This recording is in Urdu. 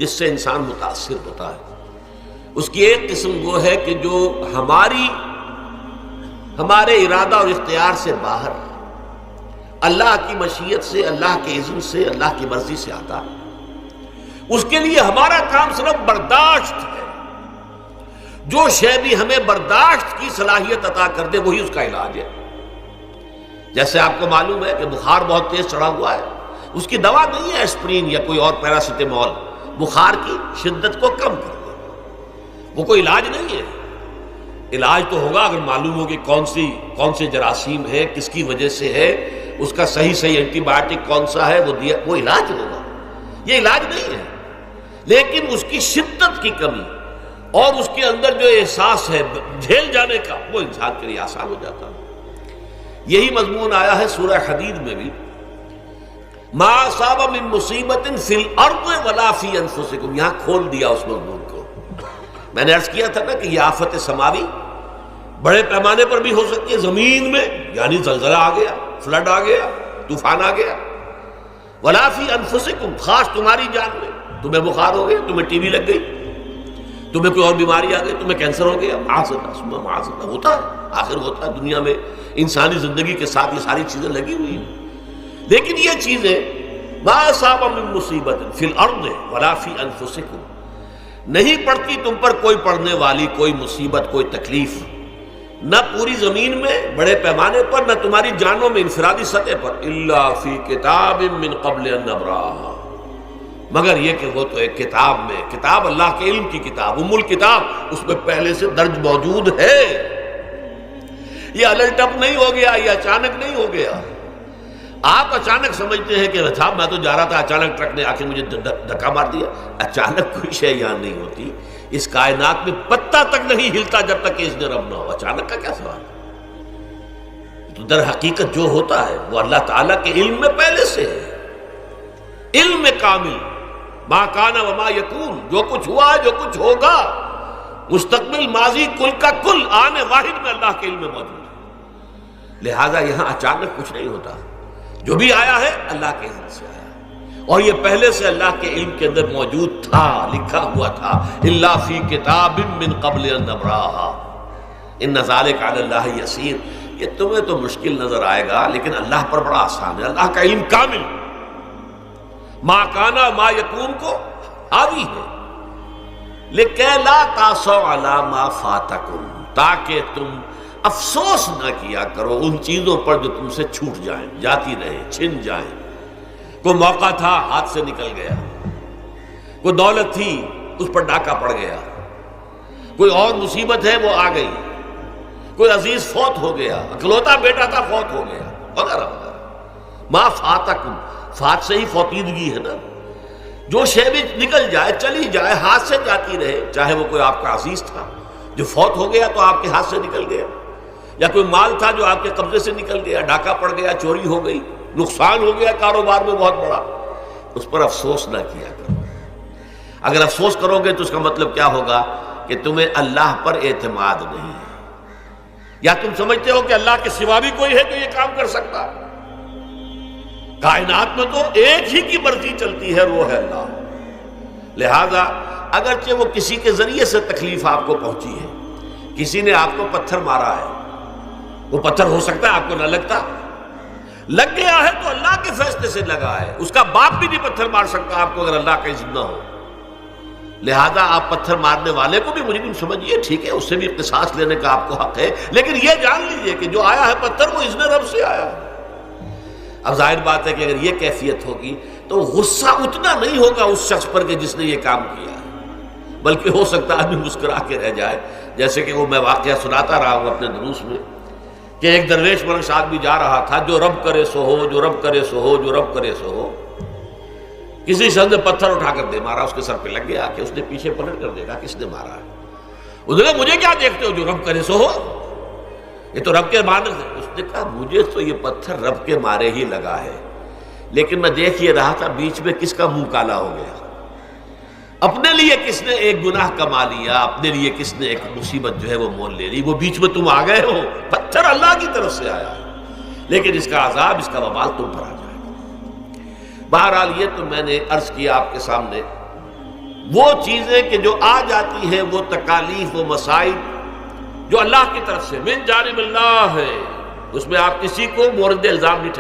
جس سے انسان متاثر ہوتا ہے۔ اس کی ایک قسم وہ ہے کہ جو ہمارے ارادہ اور اختیار سے باہر، اللہ کی مشیت سے، اللہ کے اذن سے، اللہ کی مرضی سے آتا ہے۔ اس کے لیے ہمارا کام صرف برداشت ہے۔ جو شے بھی ہمیں برداشت کی صلاحیت عطا کر دے وہی اس کا علاج ہے۔ جیسے آپ کو معلوم ہے کہ بخار بہت تیز چڑھا ہوا ہے، اس کی دوا نہیں ہے اسپرین یا کوئی اور پیراسیٹامول، بخار کی شدت کو کم کر دے، وہ کوئی علاج نہیں ہے۔ علاج تو ہوگا اگر معلوم ہو کہ کون سے جراثیم ہے، کس کی وجہ سے ہے، اس کا صحیح اینٹی بائیوٹک کون سا ہے، وہ علاج ہوگا۔ یہ علاج نہیں ہے، لیکن اس کی شدت کی کمی اور اس کے اندر جو احساس ہے جھیل جانے کا، وہ انسان کے لیے آسان ہو جاتا ہے۔ یہی مضمون آیا ہے سورہ حدید میں بھی، ما اصاب من مصیبت فی الارض ولا فی انفسکم، یہاں کھول دیا اس مضمون کو۔ میں نے عرض کیا تھا نا کہ یہ آفت سماوی بڑے پیمانے پر بھی ہو سکتی ہے، زمین میں یعنی زلزلہ آ گیا، فلڈ آ گیا، طوفان آ گیا، ولا فی انفسکم، خاص تمہاری جان میں، تمہیں بخار ہو گیا، تمہیں ٹی وی لگ گئی، تمہیں کوئی اور بیماری آ گئی، تمہیں کینسر ہو گیا، معاذ اللہ ہوتا ہے، آخر ہوتا ہے، دنیا میں انسانی زندگی کے ساتھ یہ ساری چیزیں لگی ہوئی ہیں۔ لیکن یہ چیزیں ما اصاب من مصیبت فی الارض ولا فی انفسکم، نہیں پڑتی تم پر کوئی پڑنے والی کوئی مصیبت، کوئی تکلیف، نہ پوری زمین میں بڑے پیمانے پر، نہ تمہاری جانوں میں انفرادی سطح پر، الا فی کتاب من قبل ان نبراها، مگر یہ کہ وہ تو ایک کتاب میں، کتاب اللہ کے علم کی کتاب، ام الکتاب، اس میں پہلے سے درج موجود ہے۔ یہ الٹ اپ نہیں ہو گیا، یہ اچانک نہیں ہو گیا۔ آپ اچانک سمجھتے ہیں کہ صاحب میں تو جا رہا تھا، اچانک ٹرک نے آ کے مجھے دھکا مار دیا۔ اچانک کوئی شے یہاں نہیں ہوتی، اس کائنات میں پتہ تک نہیں ہلتا جب تک کہ اذن رب نہ ہو۔ اچانک کا کیا سوال ہے؟ تو در حقیقت جو ہوتا ہے وہ اللہ تعالیٰ کے علم میں پہلے سے ہے، علم میں کامل، ما کان وما یکون، جو کچھ ہوا ہے، جو کچھ ہوگا، مستقبل، ماضی، کل کا کل آنے واحد میں اللہ کے علم میں موجود ہے۔ لہذا یہاں اچانک کچھ نہیں ہوتا، جو بھی آیا ہے اللہ کے علم سے آیا، اور یہ پہلے سے اللہ کے علم کے اندر موجود تھا، لکھا ہوا تھا، الا فی کتاب من قبل ان نبراها ان ذلک علی اللہ یسیر۔ یہ تمہیں تو مشکل نظر آئے گا لیکن اللہ پر بڑا آسان ہے، اللہ کا علم کامل، ما کانا ما یکون کو حاوی ہے، لکہ لا تاسوا علی ما فاتکم، تاکہ تم افسوس نہ کیا کرو ان چیزوں پر جو تم سے چھوٹ جائیں، جاتی رہیں، چھن جائیں۔ کوئی موقع تھا ہاتھ سے نکل گیا، کوئی دولت تھی اس پر ڈاکہ پڑ گیا، کوئی اور مصیبت ہے وہ آ گئی، کوئی عزیز فوت ہو گیا، اکلوتا بیٹا تھا فوت ہو گیا، وغیرہ وغیرہ۔ ما فاتکم، فات سے ہی فوتیدگی ہے نا، جو شے بھی نکل جائے، چلی جائے، ہاتھ سے جاتی رہے، چاہے وہ کوئی آپ کا عزیز تھا جو فوت ہو گیا تو آپ کے ہاتھ سے نکل گیا، یا کوئی مال تھا جو آپ کے قبضے سے نکل گیا، ڈاکہ پڑ گیا، چوری ہو گئی، نقصان ہو گیا کاروبار میں بہت بڑا، اس پر افسوس نہ کیا کرو۔ اگر افسوس کرو گے تو اس کا مطلب کیا ہوگا کہ تمہیں اللہ پر اعتماد نہیں ہے، یا تم سمجھتے ہو کہ اللہ کے سوا بھی کوئی ہے جو یہ کام کر سکتا ہے۔ کائنات میں تو ایک ہی کی مرضی چلتی ہے، وہ ہے اللہ۔ لہذا اگرچہ وہ کسی کے ذریعے سے تکلیف آپ کو پہنچی ہے، کسی نے آپ کو پتھر مارا ہے، وہ پتھر ہو سکتا ہے آپ کو نہ لگتا، لگ گیا ہے تو اللہ کے فیصلے سے لگا ہے، اس کا باپ بھی نہیں پتھر مار سکتا آپ کو اگر اللہ کا اذن نہ ہو۔ لہذا آپ پتھر مارنے والے کو بھی مجرم سمجھیے، ٹھیک ہے، اس سے بھی قصاص لینے کا آپ کو حق ہے، لیکن یہ جان لیجئے کہ جو آیا ہے پتھر وہ اذن رب سے آیا ہے۔ اب ظاہر بات ہے کہ اگر یہ کیفیت ہوگی تو غصہ اتنا نہیں ہوگا اس شخص پر کہ جس نے یہ کام کیا ہے، بلکہ ہو سکتا ہے آدمی مسکرا کے رہ جائے، جیسے کہ وہ میں واقعہ سناتا رہا ہوں اپنے دروس میں کہ ایک درویش منش آدمی جا رہا تھا، جو رب کرے سو ہو، جو رب کرے سو ہو، جو رب کرے سو ہو، کسی شخص نے پتھر اٹھا کر دے مارا، اس کے سر پہ لگ گیا کہ اس نے پیچھے پلٹ کر دیکھا کس نے مارا ہے، اس نے کہا مجھے کیا دیکھتے ہو، جو رب کرے سو ہو، یہ تو رب کے مارنے سے۔ اس نے کہا مجھے تو یہ پتھر رب کے مارے ہی لگا ہے، لیکن میں دیکھ یہ رہا تھا بیچ میں کس کا منہ کالا ہو گیا، اپنے لیے کس نے ایک گناہ کما لیا، اپنے لیے کس نے ایک مصیبت جو ہے وہ مول لے لی، وہ بیچ میں تم آ گئے ہو، پتھر اللہ کی طرف سے آیا ہے، لیکن اس کا عذاب، اس کا وبال تم پر آ جائے گا۔ بہرحال یہ تو میں نے عرض کیا آپ کے سامنے وہ چیزیں کہ جو آ جاتی ہیں، وہ تکالیف و مصائب جو اللہ کی طرف سے من جانب اللہ ہے، اس میں آپ کسی کو مورد الزام نہیں ٹھہراتے۔